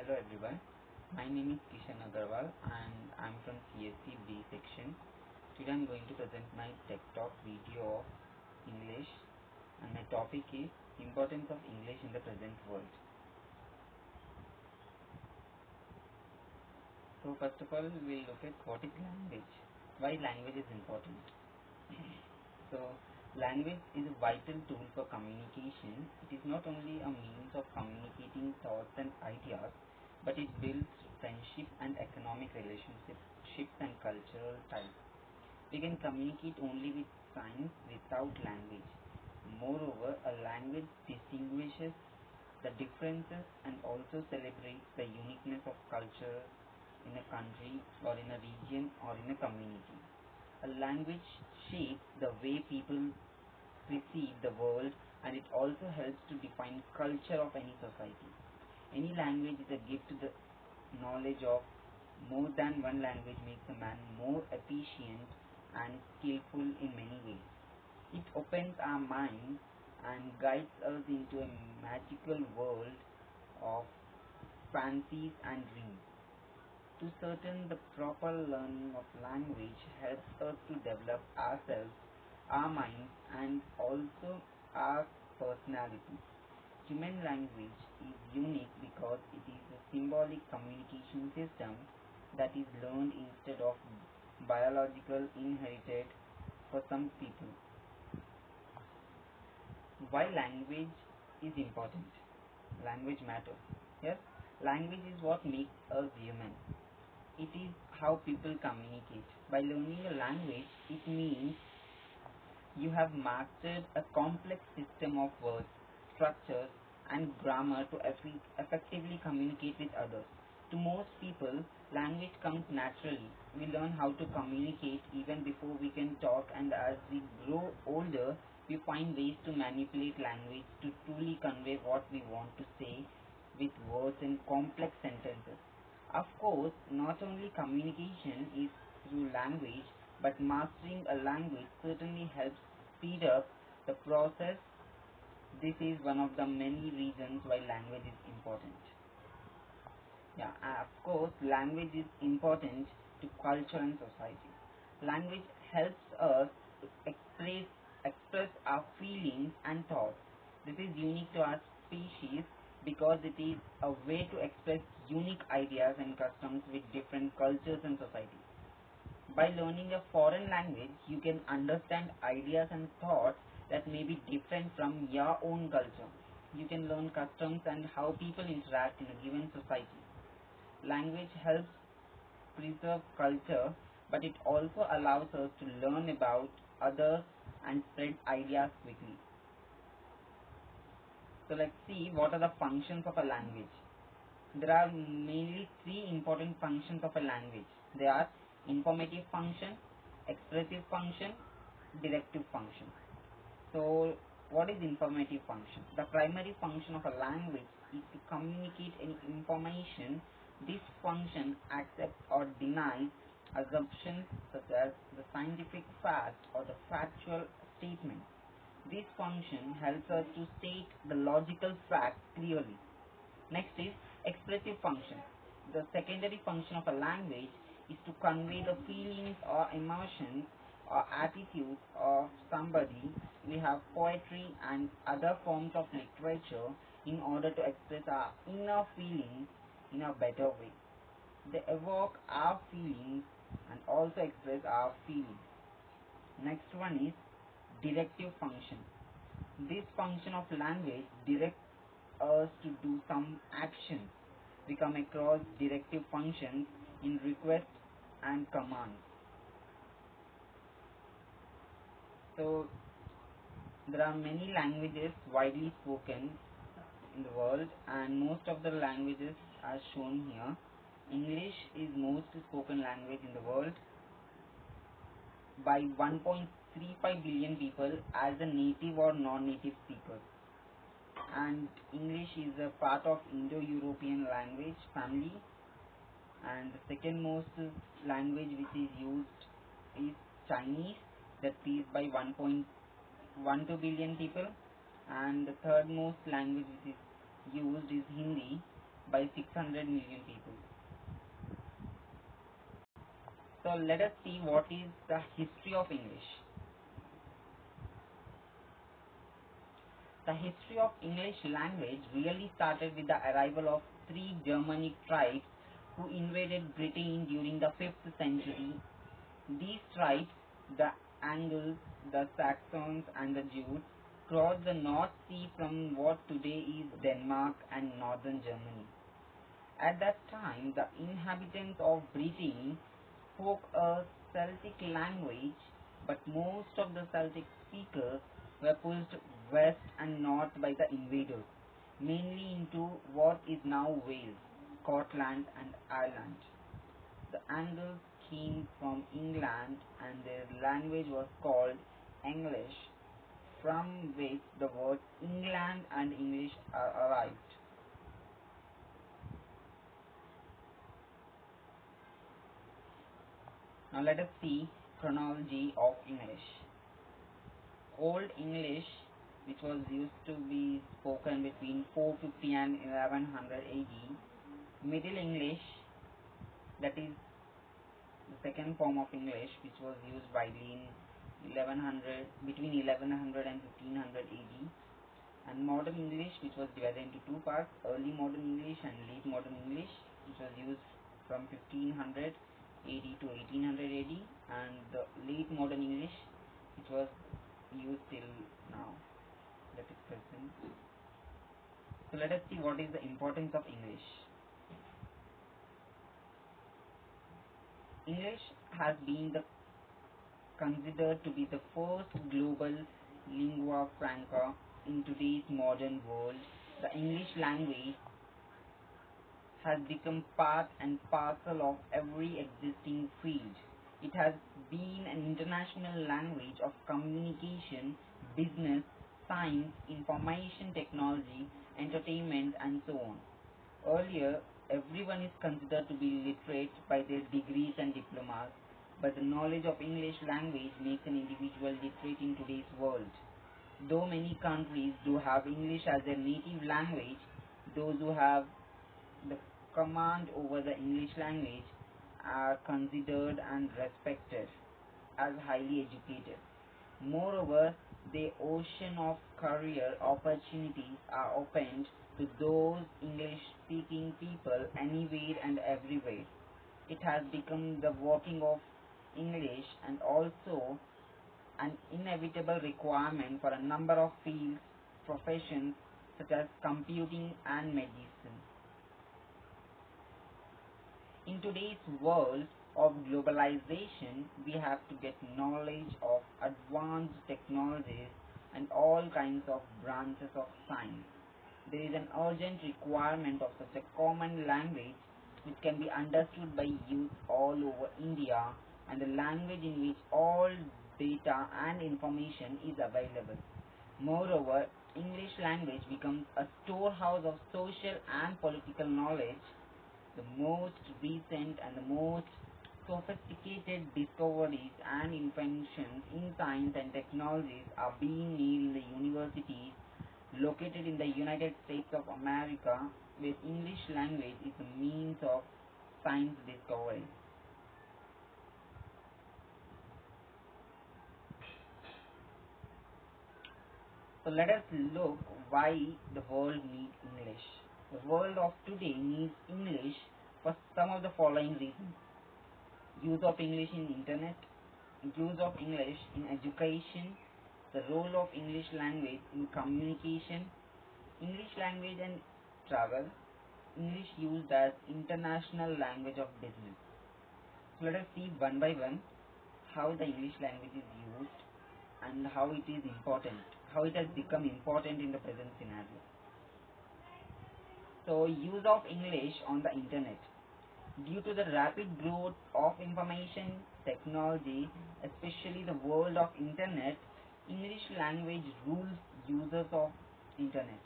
Hello everyone, my name is Kishan Agarwal and I'm from CSC B section. Today I'm going to present my Tech Talk video of English, and my topic is Importance of English in the Present World. So first of all we'll look at what is language, why language is important. So language is a vital tool for communication. It is not only a means of communicating thoughts and ideas, but it builds friendship and economic relationships and cultural ties. We can communicate only with signs without language. Moreover, a language distinguishes the differences and also celebrates the uniqueness of culture in a country or in a region or in a community. A language shapes the way people perceive the world, and it also helps to define culture of any society. Any language is a gift. The knowledge of more than one language makes a man more efficient and skillful in many ways. It opens our minds and guides us into a magical world of fancies and dreams. To certain, the proper learning of language helps us to develop ourselves, our minds, and also our personality. Human language is unique because it is a symbolic communication system that is learned instead of biological inherited for some people. Why language is important? Language matters. Yes, language is what makes us human. It is how people communicate. By learning a language, it means you have mastered a complex system of words, structures, and grammar to effectively communicate with others. To most people, language comes naturally. We learn how to communicate even before we can talk, and as we grow older, we find ways to manipulate language to truly convey what we want to say with words in complex sentences. Of course, not only communication is through language, but mastering a language certainly helps speed up the process. This is one of the many reasons why language is important. Of course, language is important to culture and society. Language helps us to express our feelings and thoughts. This is unique to our species because it is a way to express unique ideas and customs with different cultures and societies. By learning a foreign language, you can understand ideas and thoughts that may be different from your own culture. You can learn customs and how people interact in a given society. Language helps preserve culture, but it also allows us to learn about others and spread ideas quickly. So let's see what are the functions of a language. There are mainly three important functions of a language. They are informative function, expressive function, directive function. So what is informative function? The primary function of a language is to communicate any information. This function accepts or denies assumptions such as the scientific fact or the factual statement. This function helps us to state the logical fact clearly. Next is expressive function. The secondary function of a language is to convey the feelings or emotions or attitudes of somebody. We have poetry and other forms of literature in order to express our inner feelings in a better way. They evoke our feelings and also express our feelings. Next one is directive function. This function of language directs us to do some actions. We come across directive functions in requests and commands. So there are many languages widely spoken in the world, and most of the languages are shown here. English is most spoken language in the world by 1.35 billion people as a native or non-native speakers. And English is a part of Indo-European language family, and the second most language which is used is Chinese, that is by 1.12 billion people, and the third most language which is used is Hindi by 600 million people. So let us see what is the history of English. The history of English language really started with the arrival of three Germanic tribes who invaded Britain during the 5th century. These tribes, the Angles, the Saxons and the Jutes, crossed the North Sea from what today is Denmark and northern Germany. At that time, the inhabitants of Britain spoke a Celtic language, but most of the Celtic speakers were pushed west and north by the invaders, mainly into what is now Wales, Scotland and Ireland. The Angles came from England and their language was called English, from which the words England and English are arrived. Now let us see chronology of English. Old English, which was used to be spoken between 450 and 1100 AD. Middle English, that is the second form of English, which was used widely in 1100, between 1100 and 1500 AD. And Modern English, which was divided into two parts, Early Modern English and Late Modern English, which was used from 1500 AD to 1800 AD, and the Late Modern English, which was used till now, that is present. So let us see what is the importance of English. English has been considered to be the first global lingua franca in today's modern world. The English language has become part and parcel of every existing field. It has been an international language of communication, business, science, information technology, entertainment, and so on. Earlier, everyone is considered to be literate by their degrees and diplomas, but the knowledge of English language makes an individual literate in today's world. Though many countries do have English as their native language, those who have the command over the English language are considered and respected as highly educated. Moreover, the ocean of career opportunities are opened to those English-speaking people anywhere and everywhere. It has become the working of English and also an inevitable requirement for a number of fields, professions such as computing and medicine. In today's world of globalization, we have to get knowledge of advanced technologies and all kinds of branches of science. There is an urgent requirement of such a common language which can be understood by youth all over India, and a language in which all data and information is available. Moreover, English language becomes a storehouse of social and political knowledge. The most recent and the most sophisticated discoveries and inventions in science and technologies are being made in the universities located in the United States of America, where English language is the means of science discovery. So let us look why the world needs English. The world of today needs English for some of the following reasons: use of English in internet, use of English in education, the role of English language in communication, English language and travel, English used as international language of business. So let us see one by one how the English language is used and how it is important, how it has become important in the present scenario. So use of English on the internet. Due to the rapid growth of information technology, especially the world of internet, English language rules users of internet.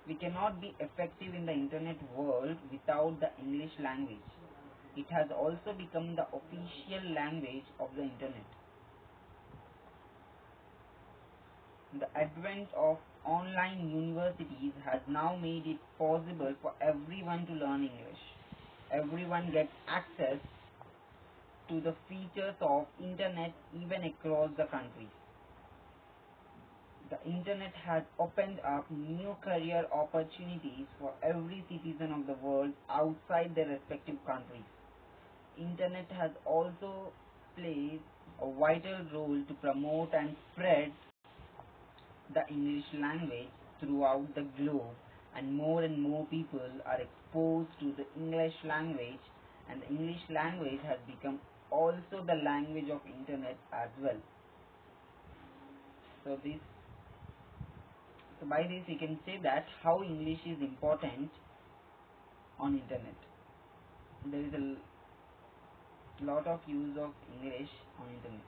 We cannot be effective in the internet world without the English language. It has also become the official language of the internet. The advent of online universities has now made it possible for everyone to learn English. Everyone gets access to the features of internet even across the countries. The internet has opened up new career opportunities for every citizen of the world outside their respective countries. Internet has also played a vital role to promote and spread the English language throughout the globe, and more people are exposed to the English language, and the English language has become also the language of internet as well. So by this we can say that how English is important on internet. There is a lot of use of English on internet.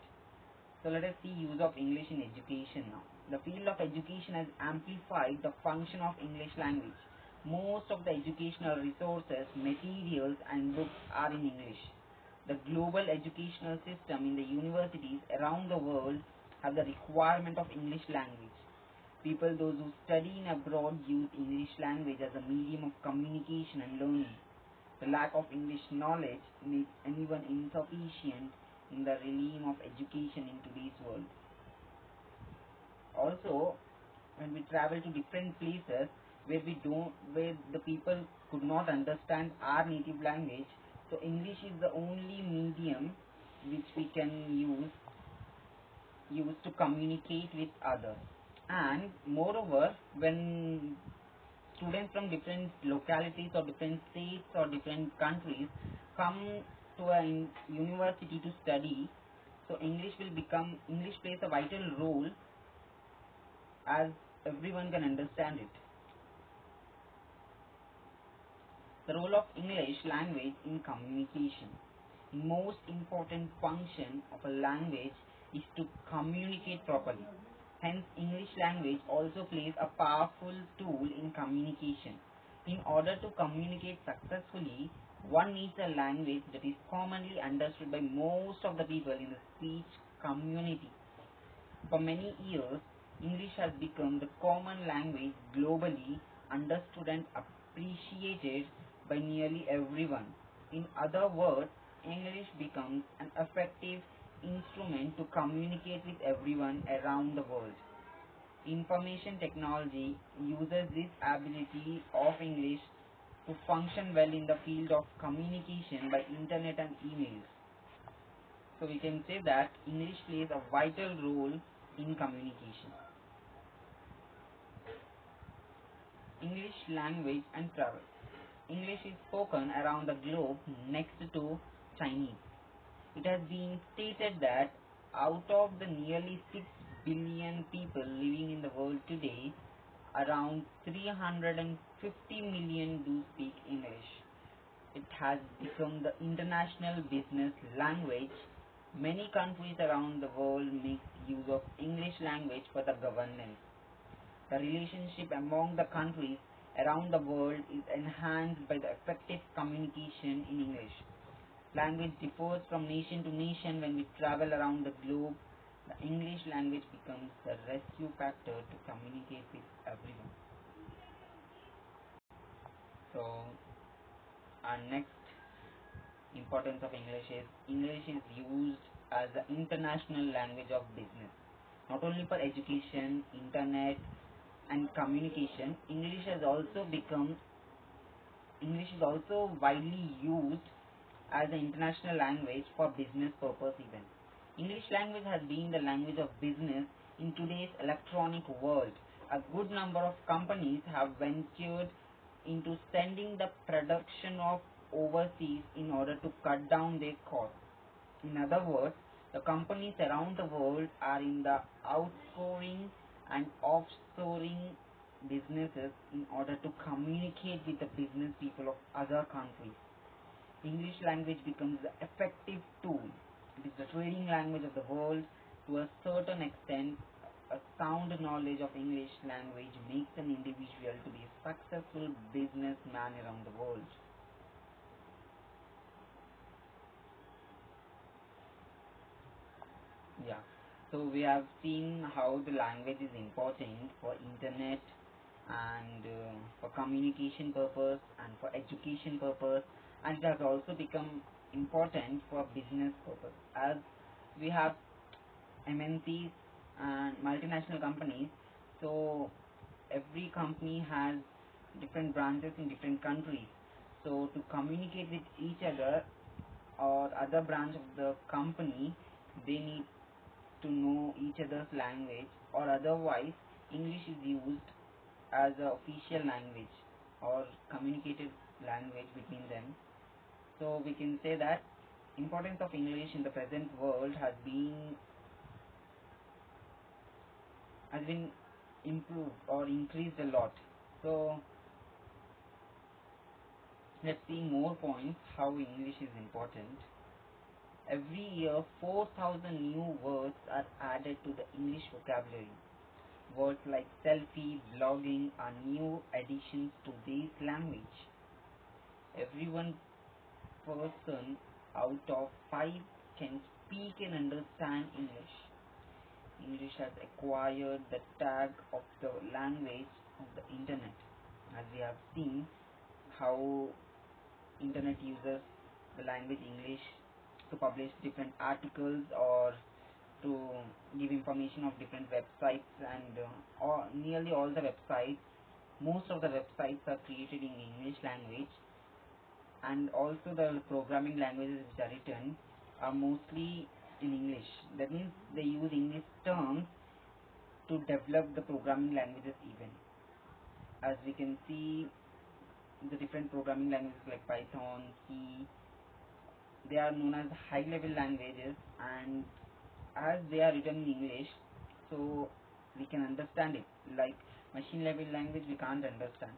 So let us see use of English in education now. The field of education has amplified the function of English language. Most of the educational resources, materials and books are in English. The global educational system in the universities around the world have the requirement of English language. People, those who study in abroad, use English language as a medium of communication and learning. The lack of English knowledge makes anyone insufficient in the realm of education in today's world. Also, when we travel to different places where the people could not understand our native language, so English is the only medium which we can use to communicate with others. And moreover, when students from different localities or different states or different countries come to a university to study, so English plays a vital role as everyone can understand it. The role of English language in communication. The most important function of a language is to communicate properly. Hence, English language also plays a powerful tool in communication. In order to communicate successfully, one needs a language that is commonly understood by most of the people in the speech community. For many years, English has become the common language globally, understood and appreciated by nearly everyone. In other words, English becomes an effective instrument to communicate with everyone around the world. Information technology uses this ability of English to function well in the field of communication by internet and emails. So we can say that English plays a vital role in communication. English language and travel. English is spoken around the globe next to Chinese. It has been stated that out of the nearly 6 billion people living in the world today, around 350 million do speak English. It has become the international business language. Many countries around the world make use of English language for the governance. The relationship among the countries around the world is enhanced by the effective communication in English. Language differs from nation to nation. When we travel around the globe, the English language becomes the rescue factor to communicate with everyone. So, our next importance of English is used as the international language of business. Not only for education, internet and communication, English is also widely used as an international language for business purpose even. English language has been the language of business in today's electronic world. A good number of companies have ventured into sending the production of overseas in order to cut down their costs. In other words, the companies around the world are in the outscoring and offshoring businesses in order to communicate with the business people of other countries. English language becomes the effective tool. It is the trading language of the world. To a certain extent, a sound knowledge of English language makes an individual to be a successful businessman around the world. Yeah. So we have seen how the language is important for internet and for communication purpose and for education purpose, and it has also become important for business purpose, as we have MNCs and multinational companies. So every company has different branches in different countries. So to communicate with each other or other branch of the company, they need to know each other's language, or otherwise English is used as a official language or communicative language between them. So we can say that importance of English in the present world has been improved or increased a lot. So let's see more points how English is important. Every year 4,000 new words are added to the English vocabulary. Words like selfie, blogging are new additions to this language. Every one person out of 5 can speak and understand English. English has acquired the tag of the language of the internet, as we have seen how internet uses the language English to publish different articles or to give information of different websites, and nearly all the websites, most of the websites are created in English language, and also the programming languages which are written are mostly in English. That means they use English terms to develop the programming languages even. As we can see, the different programming languages like Python, C, they are known as high level languages, and as they are written in English, so we can understand it. Like machine level language we can't understand.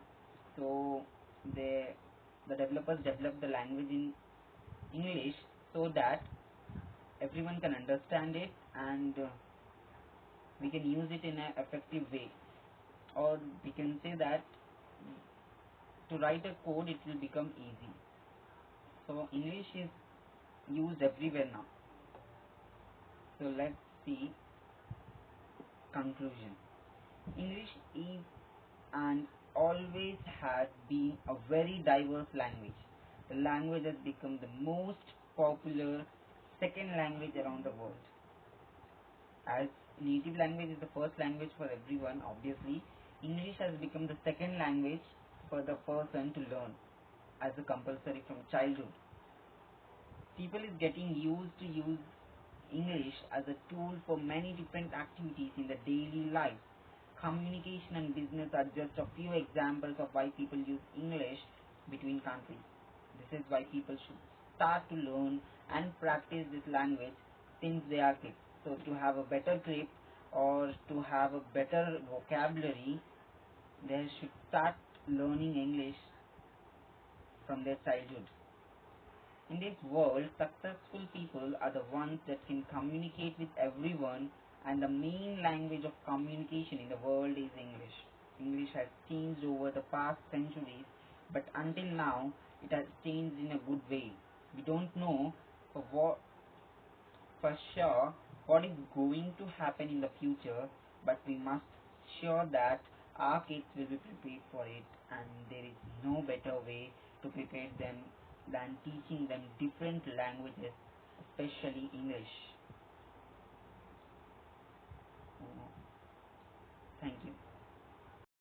So the developers develop the language in English so that everyone can understand it, and we can use it in an effective way. Or we can say that to write a code it will become easy. So English is used everywhere now. So let's see conclusion. English is and always has been a very diverse language. The language has become the most popular second language around the world. As native language is the first language for everyone, obviously, English has become the second language for the person to learn as a compulsory from childhood. People is getting used to use English as a tool for many different activities in the daily life. Communication and business are just a few examples of why people use English between countries. This is why people should start to learn and practice this language since they are kids. So to have a better grip or to have a better vocabulary, they should start learning English from their childhood. In this world, successful people are the ones that can communicate with everyone, and the main language of communication in the world is English. English has changed over the past centuries, but until now, it has changed in a good way. We don't know for sure what is going to happen in the future, but we must sure that our kids will be prepared for it, and there is no better way to prepare them than teaching them different languages, especially English.